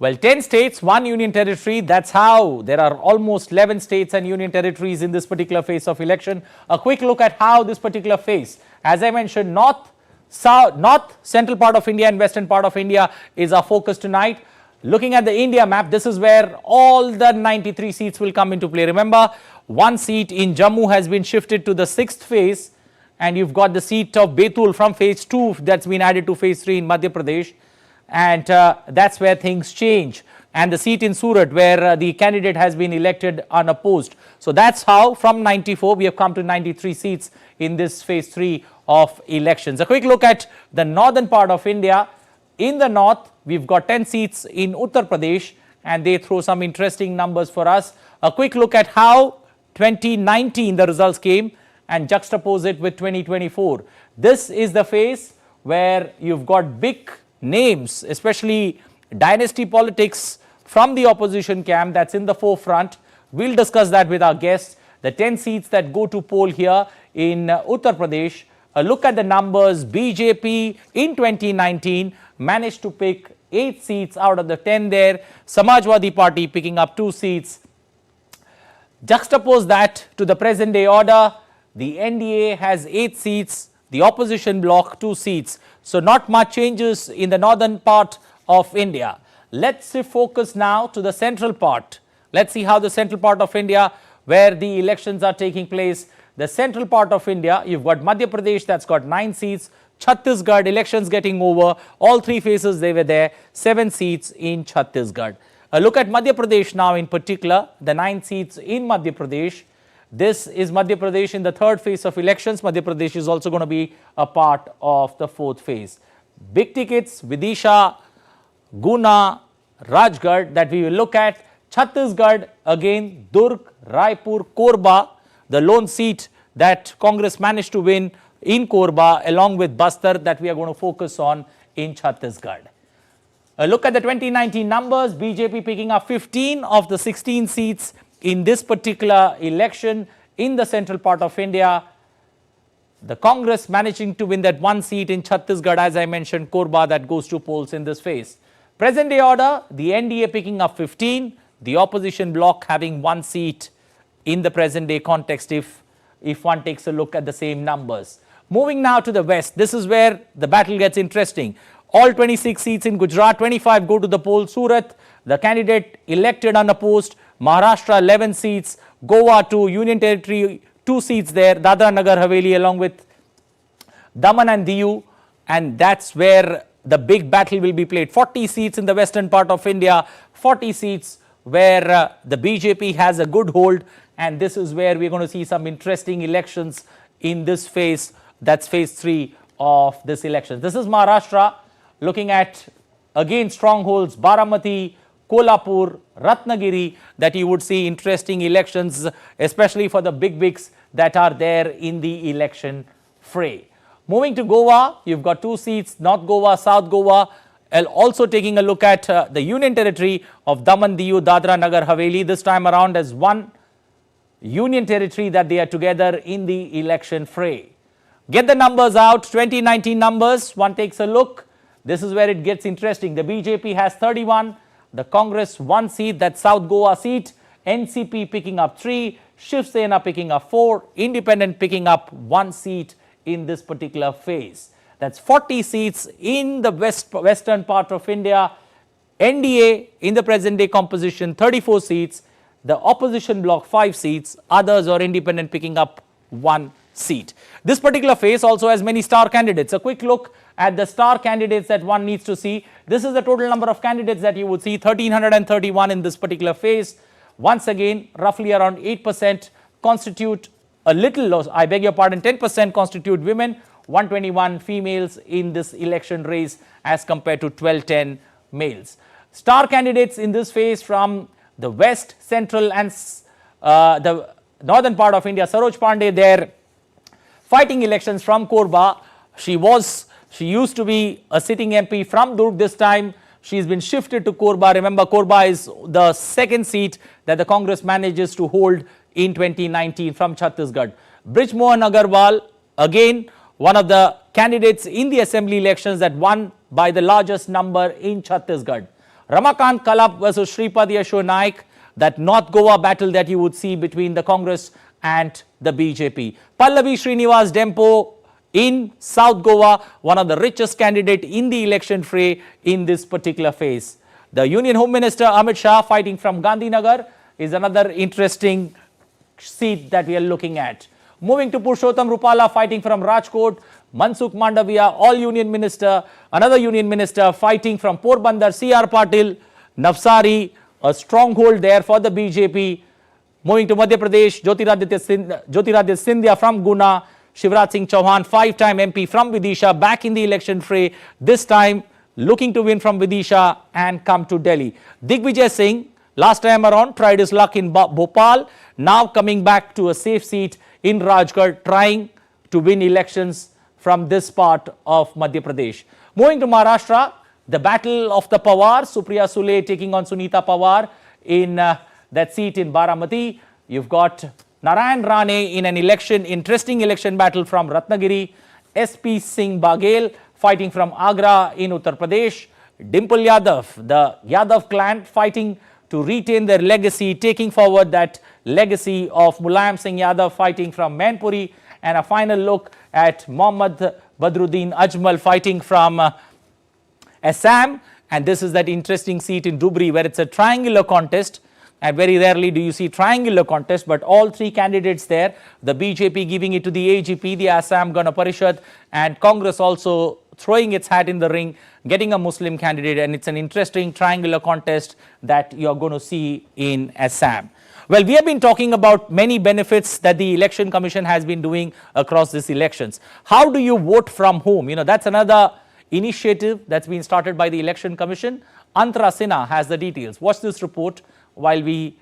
Well, 10 states, 1 union territory. That's how there are almost 11 states and union territories in this particular phase of election. A quick look at how this particular phase, as I mentioned, north, central part of India and western part of India is our focus tonight. Looking at the India map, this is where all the 93 seats will come into play. Remember, one seat in Jammu has been shifted to the 6th phase, and you've got the seat of Betul from phase 2 that's been added to phase 3 in Madhya Pradesh. And that's where things change, and the seat in Surat where the candidate has been elected unopposed. So that's how from 94 we have come to 93 seats in this phase 3 of elections. A quick look at the northern part of India. In the north, we've got 10 seats in Uttar Pradesh, and they throw some interesting numbers for us. A quick look at how 2019 the results came and juxtapose it with 2024. This is the phase where you've got big names, especially dynasty politics from the opposition camp that's in the forefront. We'll discuss that with our guests. The 10 seats that go to poll here in Uttar Pradesh. A look at the numbers. BJP in 2019 managed to pick 8 seats out of the 10 there. Samajwadi Party picking up 2 seats. Juxtapose that to the present day order. The NDA has 8 seats. The opposition bloc 2 seats. So not much changes in the northern part of India. Let's focus now to the central part. Let's see how the central part of India, where the elections are taking place. The central part of India, you've got Madhya Pradesh that's got 9 seats. Chhattisgarh, elections getting over. All 3 phases they were there. 7 seats in Chhattisgarh. A look at Madhya Pradesh now in particular. The 9 seats in Madhya Pradesh. This is Madhya Pradesh in the 3rd phase of elections. Madhya Pradesh is also going to be a part of the 4th phase. Big tickets, Vidisha, Guna, Rajgarh that we will look at. Chhattisgarh, again, Durg, Raipur, Korba, the lone seat that Congress managed to win in Korba, along with Bastar that we are going to focus on in Chhattisgarh. A look at the 2019 numbers. BJP picking up 15 of the 16 seats in this particular election in the central part of India. The Congress managing to win that 1 seat in Chhattisgarh, as I mentioned, Korba, that goes to polls in this phase. Present day order, the NDA picking up 15, the opposition bloc having 1 seat in the present day context if one takes a look at the same numbers. Moving now to the west, this is where the battle gets interesting. All 26 seats in Gujarat, 25 go to the poll. Surat, the candidate elected unopposed. Maharashtra 11 seats, Goa 2, Union Territory 2 seats there, Dadra Nagar Haveli along with Daman and Diu, and that's where the big battle will be played. 40 seats in the western part of India, 40 seats where the BJP has a good hold, and this is where we're going to see some interesting elections in this phase, that's phase 3 of this election. This is Maharashtra, looking at again strongholds, Baramati, Kolhapur, Ratnagiri, that you would see interesting elections, especially for the big wigs that are there in the election fray. Moving to Goa, you've got 2 seats, North Goa, South Goa. Also taking a look at the Union Territory of Daman, Diu, Dadra, Nagar Haveli, this time around as 1 Union Territory that they are together in the election fray. Get the numbers out, 2019 numbers, one takes a look. This is where it gets interesting. The BJP has 31. The Congress 1 seat, that South Goa seat, NCP picking up 3, Shiv Sena picking up 4, Independent picking up 1 seat in this particular phase. That's 40 seats in the western part of India. NDA in the present day composition 34 seats, the opposition bloc 5 seats, others or independent picking up 1 seat. This particular phase also has many star candidates. A quick look at the star candidates that one needs to see. This is the total number of candidates that you would see, 1331 in this particular phase. Once again, roughly around 8% constitute a little, I beg your pardon, 10% constitute women, 121 females in this election race as compared to 1210 males. Star candidates in this phase from the west, central and the northern part of India. Saroj Pandey there fighting elections from Korba. She used to be a sitting MP from Durg. This time she's been shifted to Korba. Remember, Korba is the 2nd seat that the Congress manages to hold in 2019 from Chhattisgarh. Brij Mohan Agarwal, again one of the candidates in the assembly elections that won by the largest number in Chhattisgarh. Ramakant Kalap versus Shripad Yasho Naik, that North Goa battle that you would see between the Congress and the BJP. Pallavi Srinivas Dempo in South Goa, one of the richest candidate in the election fray in this particular phase. The Union Home Minister Amit Shah fighting from Gandhinagar is another interesting seat that we are looking at. Moving to Purushottam Rupala fighting from Rajkot, Mansukh Mandaviya, all Union Minister, another Union Minister fighting from Porbandar, C.R. Patil, Navsari, a stronghold there for the BJP. Moving to Madhya Pradesh, Jyotiraditya Scindia from Guna, Shivraj Singh Chauhan, 5-time MP from Vidisha, back in the election fray, this time looking to win from Vidisha and come to Delhi. Digvijay Singh, last time around, tried his luck in Bhopal, now coming back to a safe seat in Rajgarh, trying to win elections from this part of Madhya Pradesh. Moving to Maharashtra, the battle of the Pawar, Supriya Sule taking on Sunita Pawar in that seat in Baramati. You've got Narayan Rane in an interesting election battle from Ratnagiri, SP Singh Baghel fighting from Agra in Uttar Pradesh, Dimple Yadav, the Yadav clan fighting to retain their legacy, taking forward that legacy of Mulayam Singh Yadav fighting from Mainpuri, and a final look at Mohammad Badruddin Ajmal fighting from Assam. And this is that interesting seat in Dhubri where it's a triangular contest, and very rarely do you see triangular contest, but all three candidates there, the BJP giving it to the AGP, the Assam Gana Parishad, and Congress also throwing its hat in the ring, getting a Muslim candidate, and it's an interesting triangular contest that you're going to see in Assam. Well, we have been talking about many benefits that the Election Commission has been doing across these elections. How do you vote from home? You know, that's another initiative that's been started by the Election Commission. Antara Sinha has the details. Watch this report while we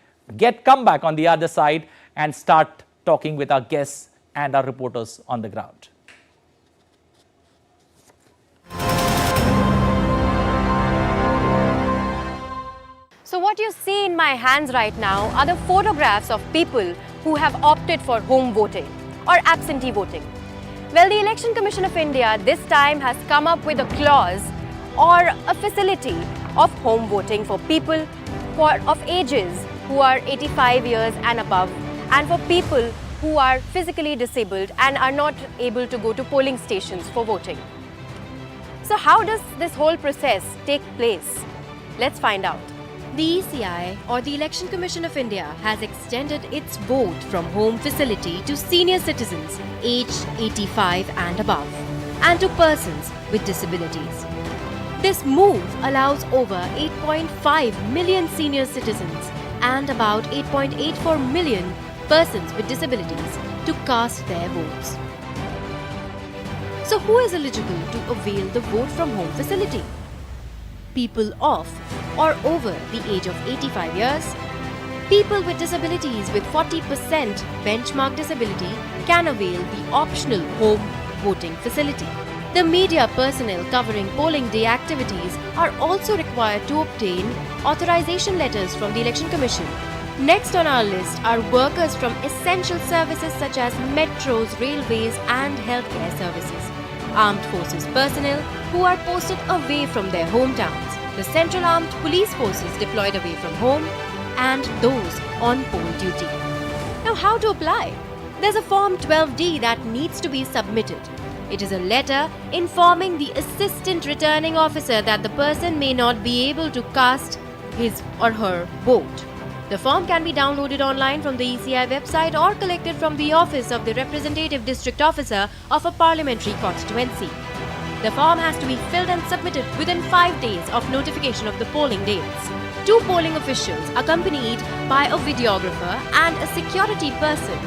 come back on the other side and start talking with our guests and our reporters on the ground. So what you see in my hands right now are the photographs of people who have opted for home voting or absentee voting. Well, the Election Commission of India this time has come up with a clause or a facility of home voting for people of ages who are 85 years and above, and for people who are physically disabled and are not able to go to polling stations for voting. So how does this whole process take place? Let's find out. The ECI or the Election Commission of India has extended its vote from home facility to senior citizens aged 85 and above and to persons with disabilities. This move allows over 8.5 million senior citizens and about 8.84 million persons with disabilities to cast their votes. So who is eligible to avail the vote from home facility? People of or over the age of 85 years, people with disabilities with 40% benchmark disability can avail the optional home voting facility. The media personnel covering polling day activities are also required to obtain authorization letters from the Election Commission. Next on our list are workers from essential services such as metros, railways and healthcare services, armed forces personnel who are posted away from their hometowns, the Central Armed Police Forces deployed away from home, and those on poll duty. Now, how to apply? There's a Form 12D that needs to be submitted. It is a letter informing the Assistant Returning Officer that the person may not be able to cast his or her vote. The form can be downloaded online from the ECI website or collected from the office of the Representative District Officer of a parliamentary constituency. The form has to be filled and submitted within 5 days of notification of the polling dates. 2 polling officials accompanied by a videographer and a security person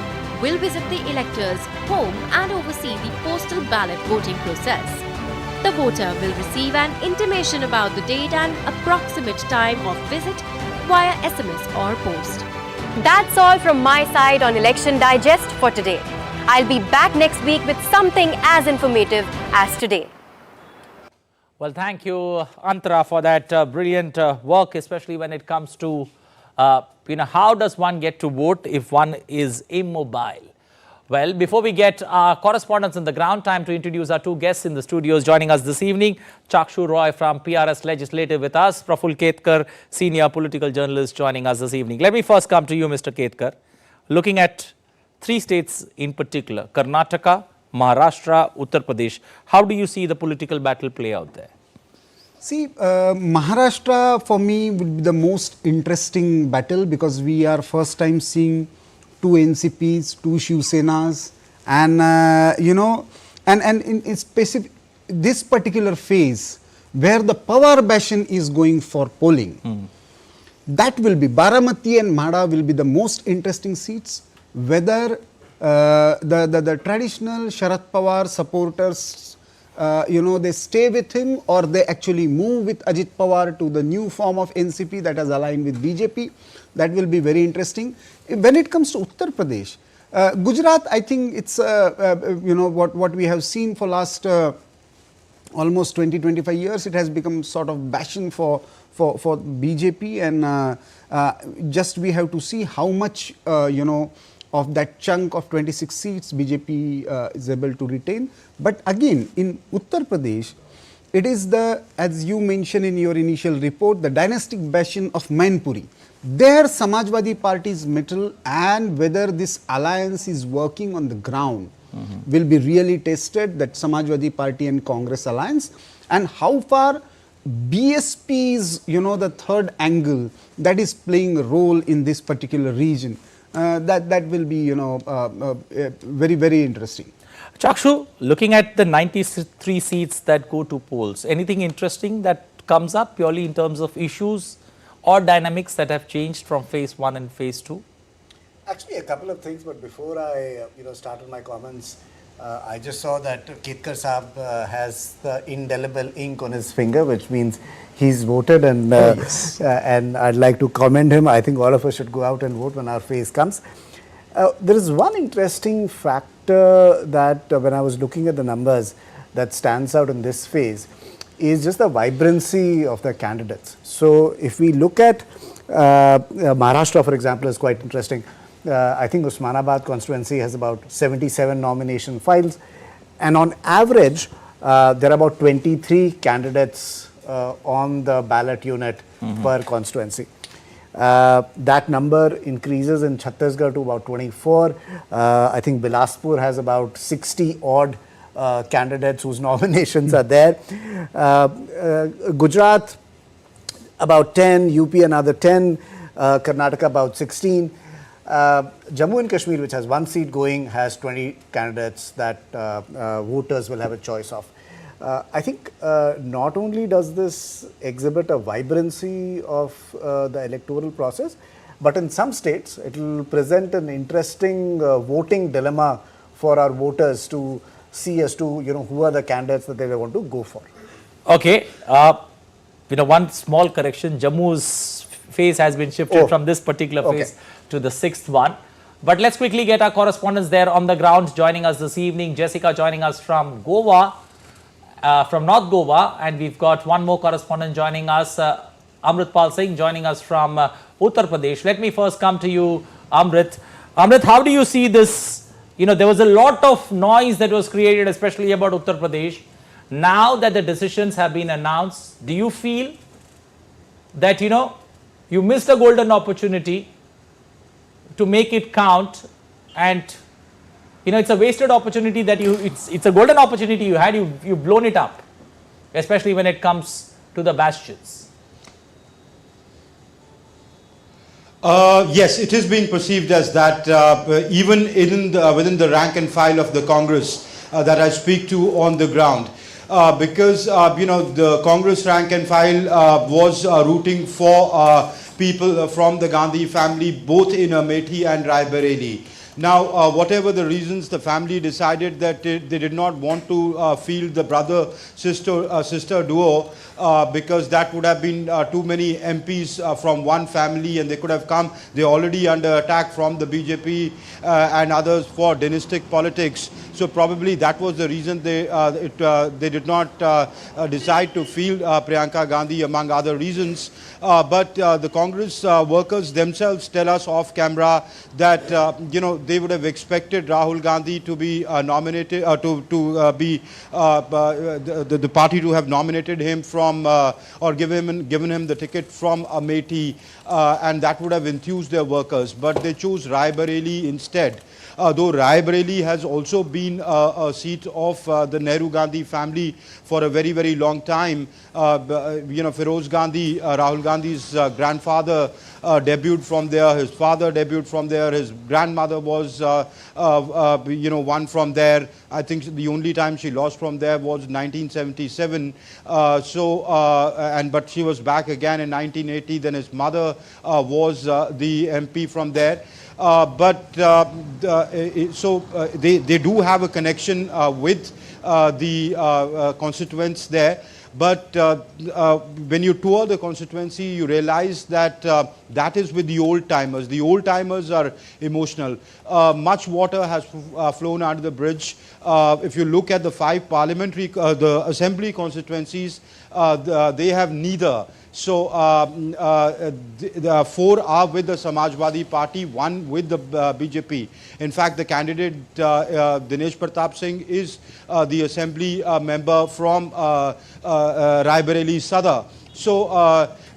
will visit the elector's home and oversee the postal ballot voting process. The voter will receive an intimation about the date and approximate time of visit via SMS or post. That's all from my side on Election Digest for today. I'll be back next week with something as informative as today. Well, thank you, Antara, for that brilliant work, especially when it comes to, how does one get to vote if one is immobile? Well, before we get our correspondents on the ground, time to introduce our two guests in the studios joining us this evening. Chakshu Roy from PRS Legislative with us, Praful Ketkar, senior political journalist joining us this evening. Let me first come to you, Mr. Ketkar. Looking at three states in particular, Karnataka, Maharashtra, Uttar Pradesh, how do you see the political battle play out there? See, Maharashtra for me would be the most interesting battle because we are first time seeing two NCPs, two Shiv Senas, and and in specific this particular phase where the power bastion is going for polling, that will be Baramati and Mada will be the most interesting seats. Whether the traditional Sharad Pawar supporters, they stay with him or they actually move with Ajit Pawar to the new form of NCP that has aligned with BJP. That will be very interesting. When it comes to Uttar Pradesh, Gujarat, I think it's, what we have seen for last almost 20-25 years, it has become sort of bastion for BJP, and just we have to see how much, of that chunk of 26 seats BJP is able to retain. But again, in Uttar Pradesh, it is as you mentioned in your initial report, the dynastic bastion of Mainpuri. There Samajwadi Party's mettle and whether this alliance is working on the ground will be really tested, that Samajwadi Party and Congress alliance, and how far BSP is, the third angle that is playing a role in this particular region. That will be, very, very interesting. Chakshu, looking at the 93 seats that go to polls, anything interesting that comes up purely in terms of issues or dynamics that have changed from phase 1 and phase 2? Actually, a couple of things, but before I started my comments, I just saw that Ketkar Saab has the indelible ink on his finger, which means he's voted, and and I'd like to commend him. I think all of us should go out and vote when our phase comes. There is one interesting factor that when I was looking at the numbers that stands out in this phase is just the vibrancy of the candidates. So if we look at Maharashtra, for example, is quite interesting. I think Osmanabad constituency has about 77 nomination files, and on average there are about 23 candidates on the ballot unit per constituency. That number increases in Chhattisgarh to about 24. I think Bilaspur has about 60 odd candidates whose nominations are there. Gujarat about 10, UP another 10, Karnataka about 16. Jammu and Kashmir, which has one seat going, has 20 candidates that voters will have a choice of. I think not only does this exhibit a vibrancy of the electoral process, but in some states it will present an interesting voting dilemma for our voters to see as to who are the candidates that they want to go for. Okay, one small correction: Jammu's phase has been shifted from this particular phase to the 6th one. But let's quickly get our correspondents there on the ground joining us this evening. Jessica joining us from Goa, from North Goa, and we've got one more correspondent joining us, Amritpal Singh joining us from Uttar Pradesh. Let me first come to you, Amrit. Amrit, how do you see this? There was a lot of noise that was created, especially about Uttar Pradesh. Now that the decisions have been announced, do you feel that, you missed a golden opportunity to make it count, and it's a wasted opportunity that it's a golden opportunity you had, you've blown it up, especially when it comes to the bastions? Yes, it is being perceived as that, even within the rank and file of the Congress that I speak to on the ground. Because the Congress rank and file was rooting for people from the Gandhi family, both in Amethi and Raebareli. Now, whatever the reasons, the family decided that they did not want to field the brother-sister duo because that would have been too many MPs from one family, and they could have come. They're already under attack from the BJP and others for dynastic politics. So probably that was the reason they did not decide to field Priyanka Gandhi, among other reasons. But the Congress workers themselves tell us off camera that they would have expected Rahul Gandhi to be nominated, the party to have nominated him from or given him the ticket from Amethi, and that would have enthused their workers. But they chose Rai Bareli instead. Though Rai Bareli has also been a seat of the Nehru Gandhi family for a very, very long time. Feroz Gandhi, Rahul Gandhi's grandfather, debuted from there. His father debuted from there. His grandmother was, won from there. I think the only time she lost from there was 1977. But she was back again in 1980. Then his mother was the MP from there. They do have a connection with the constituents there. But when you tour the constituency, you realize that that is with the old timers. The old timers are emotional. Much water has flown under the bridge. If you look at the 5 parliamentary, the assembly constituencies, they have neither. So the 4 are with the Samajwadi Party, 1 with the BJP. In fact, the candidate Dinesh Pratap Singh is the assembly member from Rai Bareli Sadar. So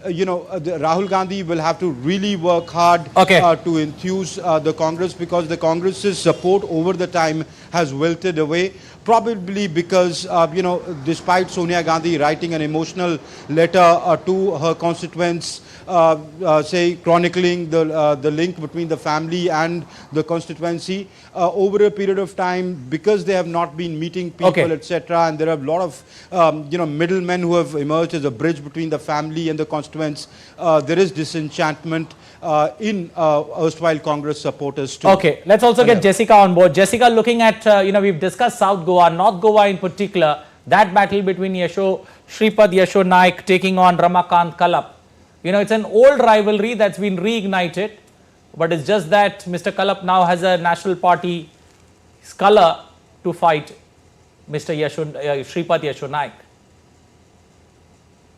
Rahul Gandhi will have to really work hard to enthuse the Congress, because the Congress's support over the time has wilted away. Probably because, despite Sonia Gandhi writing an emotional letter to her constituents, chronicling the link between the family and the constituency, over a period of time, because they have not been meeting people, etc., and there are a lot of, middlemen who have emerged as a bridge between the family and the constituents, there is disenchantment in erstwhile Congress supporters too. Okay, let's also get Jessica on board. Jessica, looking at, we've discussed South Goa, North Goa in particular, that battle between Shripad Yasho Naik taking on Ramakant Kalap. It's an old rivalry that's been reignited, but it's just that Mr. Kalap now has a national party color to fight Mr. Shripad Yasho Naik.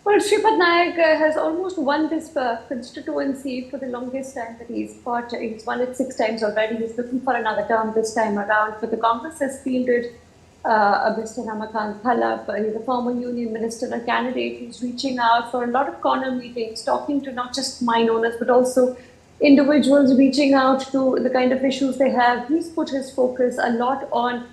Well, Shripad Naik has almost won this constituency for the longest time that he's fought. He's won it 6 times already. He's looking for another term this time around. But the Congress has fielded Mr. Ramakant Kalap. He's a former union minister, a candidate who's reaching out for a lot of corner meetings, talking to not just mine owners, but also individuals, reaching out to the kind of issues they have. He's put his focus a lot on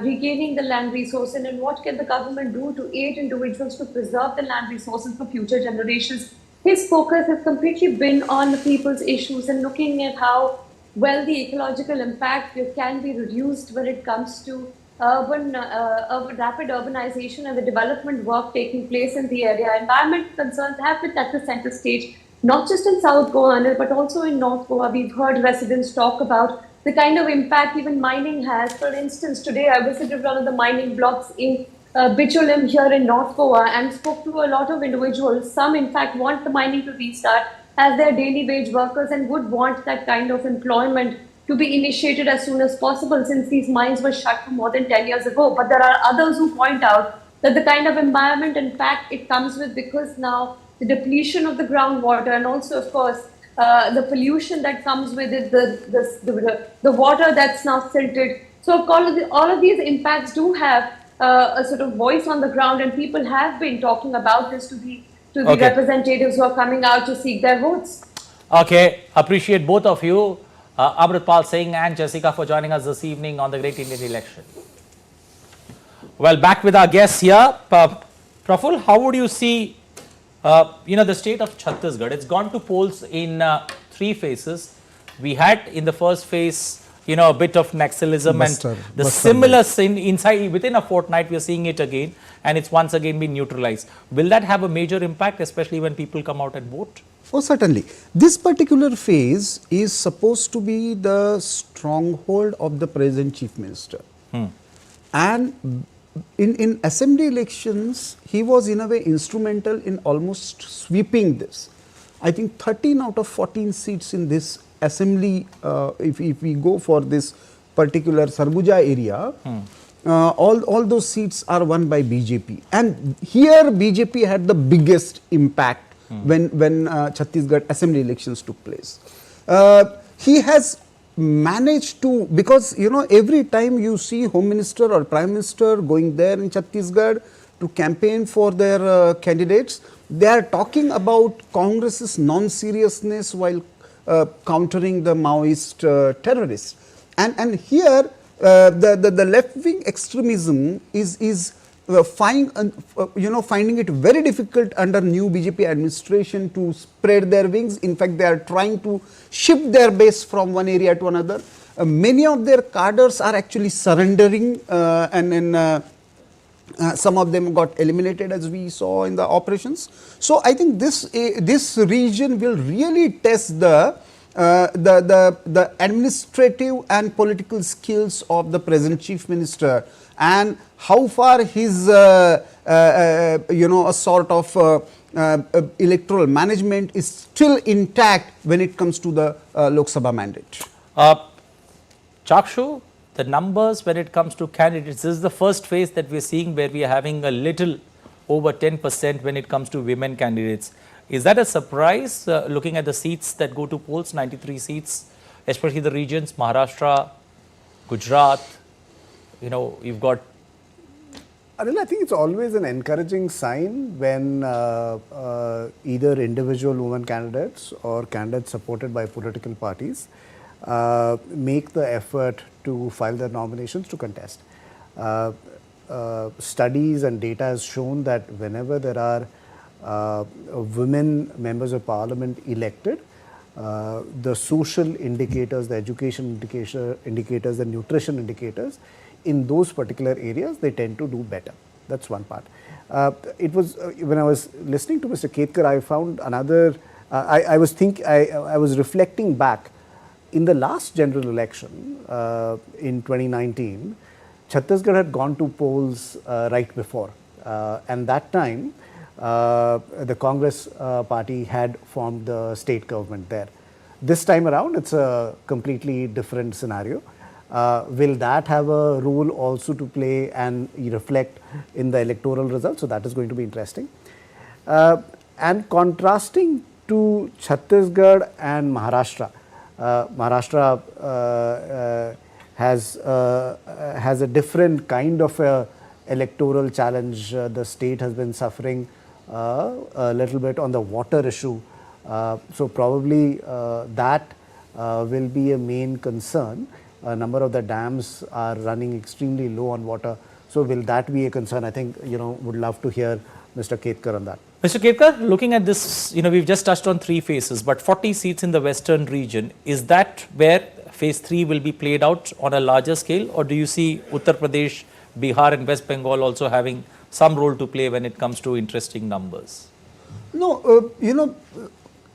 regaining the land resource and what can the government do to aid individuals to preserve the land resources for future generations. His focus has completely been on the people's issues and looking at how well the ecological impact can be reduced when it comes to rapid urbanization and the development work taking place in the area. Environmental concerns have been at the center stage, not just in South Goa, Anil, but also in North Goa. We've heard residents talk about the kind of impact even mining has. For instance, today I visited one of the mining blocks in Bicholim here in North Goa and spoke to a lot of individuals. Some, in fact, want the mining to restart as their daily wage workers and would want that kind of employment to be initiated as soon as possible, since these mines were shut for more than 10 years ago. But there are others who point out that the kind of environment impact it comes with, because now the depletion of the groundwater and also, of course, the pollution that comes with it, the water that's now silted. So all of these impacts do have a sort of voice on the ground, and people have been talking about this to the representatives who are coming out to seek their votes. Okay, appreciate both of you, Amritpal Singh and Jessica, for joining us this evening on the Great Indian Election. Well, back with our guests here. Praful, how would you see the state of Chhattisgarh? It's gone to polls in 3 phases. We had in the first phase, a bit of Naxalism and the similar sin inside within a fortnight. We are seeing it again, and it's once again been neutralized. Will that have a major impact, especially when people come out and vote? Oh, certainly. This particular phase is supposed to be the stronghold of the present Chief Minister. And in assembly elections, he was in a way instrumental in almost sweeping this. I think 13 out of 14 seats in this assembly, if we go for this particular Sarguja area, all those seats are won by BJP. And here BJP had the biggest impact when Chhattisgarh assembly elections took place. He has managed to, because every time you see Home Minister or Prime Minister going there in Chhattisgarh to campaign for their candidates, they are talking about Congress's non-seriousness while countering the Maoist terrorists. And here the left-wing extremism is finding it very difficult under new BJP administration to spread their wings. In fact, they are trying to shift their base from one area to another. Many of their cadres are actually surrendering, and some of them got eliminated, as we saw in the operations. So I think this region will really test the administrative and political skills of the present Chief Minister, and how far his a sort of electoral management is still intact when it comes to the Lok Sabha mandate. Chakshu, the numbers when it comes to candidates, this is the first phase that we are seeing where we are having a little over 10% when it comes to women candidates. Is that a surprise, looking at the seats that go to polls, 93 seats, especially the regions, Maharashtra, Gujarat, you've got... Anil, I think it's always an encouraging sign when either individual women candidates or candidates supported by political parties make the effort to file their nominations to contest. Studies and data has shown that whenever there are women members of parliament elected, the social indicators, the education indicators, the nutrition indicators in those particular areas, they tend to do better. That's one part. It was when I was listening to Mr. Ketkar, I found another. I was reflecting back in the last general election in 2019. Chhattisgarh had gone to polls right before, and that time the Congress party had formed the state government there. This time around, it's a completely different scenario. Will that have a role also to play and reflect in the electoral results? So that is going to be interesting. And contrasting to Chhattisgarh and Maharashtra, Maharashtra has a different kind of a electoral challenge. The state has been suffering a little bit on the water issue. So probably that will be a main concern. A number of the dams are running extremely low on water. So will that be a concern? I think, would love to hear Mr. Ketkar on that. Mr. Ketkar, looking at this, we've just touched on 3 phases, but 40 seats in the western region, is that where phase 3 will be played out on a larger scale, or do you see Uttar Pradesh, Bihar and West Bengal also having some role to play when it comes to interesting numbers? No,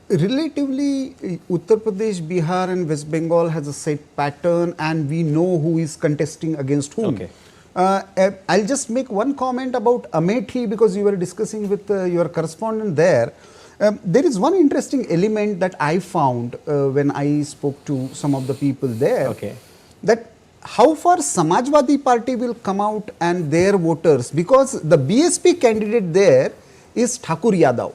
relatively Uttar Pradesh, Bihar and West Bengal has a set pattern, and we know who is contesting against whom. Okay. I'll just make one comment about Amethi, because you were discussing with your correspondent there. There is one interesting element that I found when I spoke to some of the people there. Okay. That how far Samajwadi Party will come out and their voters, because the BSP candidate there is Thakur Yadav,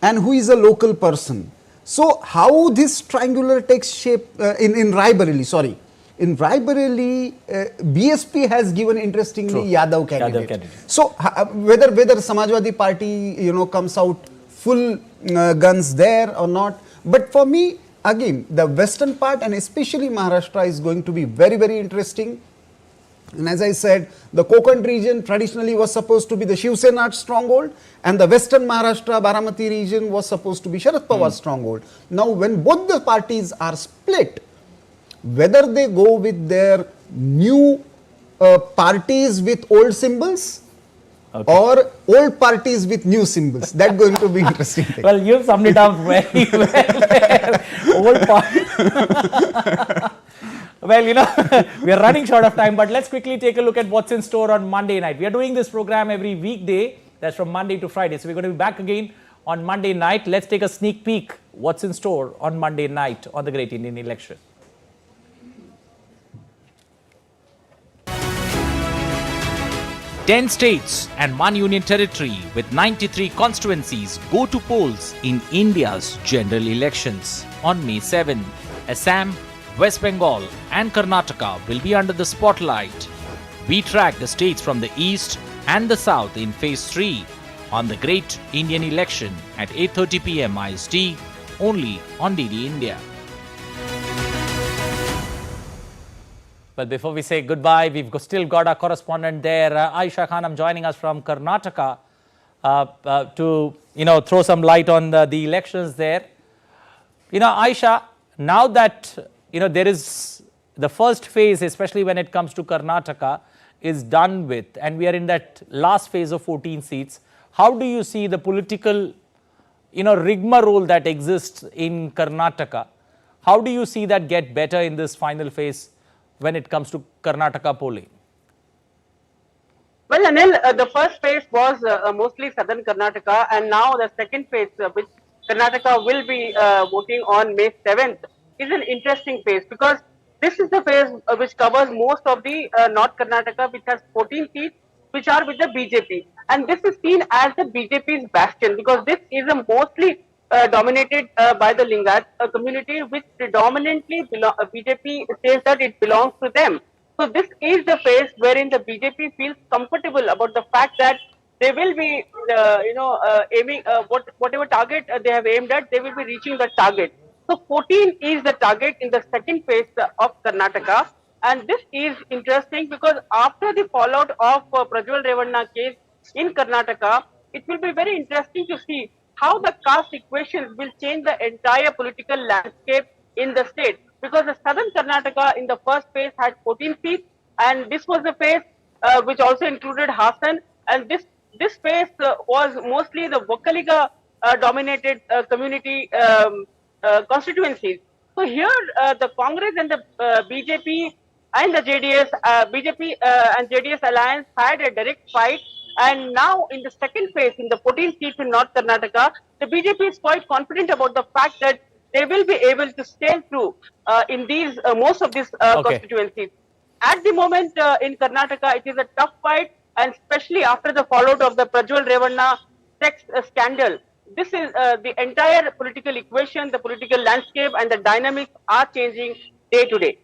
and who is a local person. So how this triangular takes shape in Raebareli, sorry. In Raebareli, BSP has given interestingly Yadav candidate. So whether Samajwadi Party comes out full guns there or not, but for me again the western part and especially Maharashtra is going to be very, very interesting. And as I said, the Konkan region traditionally was supposed to be the Shiv Sena stronghold, and the western Maharashtra Baramati region was supposed to be Sharad Pawar's stronghold. Now when both the parties are split, whether they go with their new parties with old symbols or old parties with new symbols, that's going to be interesting. Well, you've summed it up very well. Old party. Well, we are running short of time, but let's quickly take a look at what's in store on Monday night. We are doing this program every weekday. That's from Monday to Friday. So we're going to be back again on Monday night. Let's take a sneak peek what's in store on Monday night on the Great Indian Election. Ten states and one union territory with 93 constituencies go to polls in India's general elections on May 7. Assam, West Bengal and Karnataka will be under the spotlight. We track the states from the east and the south in phase 3 on the Great Indian Election at 8:30 p.m. IST only on DD India. Well, before we say goodbye, we've still got our correspondent there, Aisha Khanam, joining us from Karnataka to throw some light on the elections there. Aisha, now that there is the first phase, especially when it comes to Karnataka, is done with, and we are in that last phase of 14 seats. How do you see the political, rigmarole that exists in Karnataka? How do you see that get better in this final phase when it comes to Karnataka polling? Well, Anil, the first phase was mostly southern Karnataka, and now the second phase, which Karnataka will be voting on May 7th, is an interesting phase because this is the phase which covers most of the North Karnataka, which has 14 seats, which are with the BJP. And this is seen as the BJP's bastion because this is a mostly dominated by the Lingat community, which predominantly BJP says that it belongs to them. So this is the phase wherein the BJP feels comfortable about the fact that they will be, aiming whatever target they have aimed at, they will be reaching the target. So 14 is the target in the second phase of Karnataka, and this is interesting because after the fallout of Prajwal Revanna case in Karnataka, it will be very interesting to see how the caste equations will change the entire political landscape in the state. Because the southern Karnataka in the first phase had 14 seats, and this was the phase which also included Hassan, and this phase was mostly the Vokkaliga dominated community constituencies. So here the Congress and the BJP and the JDS, BJP and JDS alliance had a direct fight, and now in the second phase, in the 14 seats in North Karnataka, the BJP is quite confident about the fact that they will be able to sail through in these most of these constituencies. At the moment in Karnataka, it is a tough fight, and especially after the fallout of the Prajwal Revanna sex scandal. This is the entire political equation, the political landscape and the dynamics are changing day to day.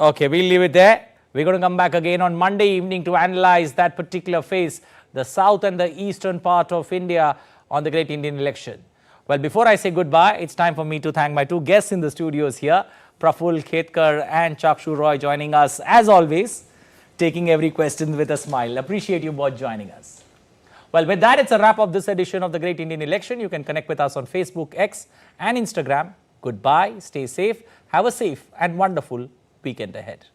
Okay, we'll leave it there. We're going to come back again on Monday evening to analyze that particular phase, the south and the eastern part of India on the Great Indian Election. Well, before I say goodbye, it's time for me to thank my two guests in the studios here, Praful Khetkar and Chakshu Roy, joining us as always, taking every question with a smile. Appreciate you both joining us. Well, with that, it's a wrap of this edition of the Great Indian Election. You can connect with us on Facebook, X and Instagram. Goodbye, stay safe, have a safe and wonderful weekend ahead.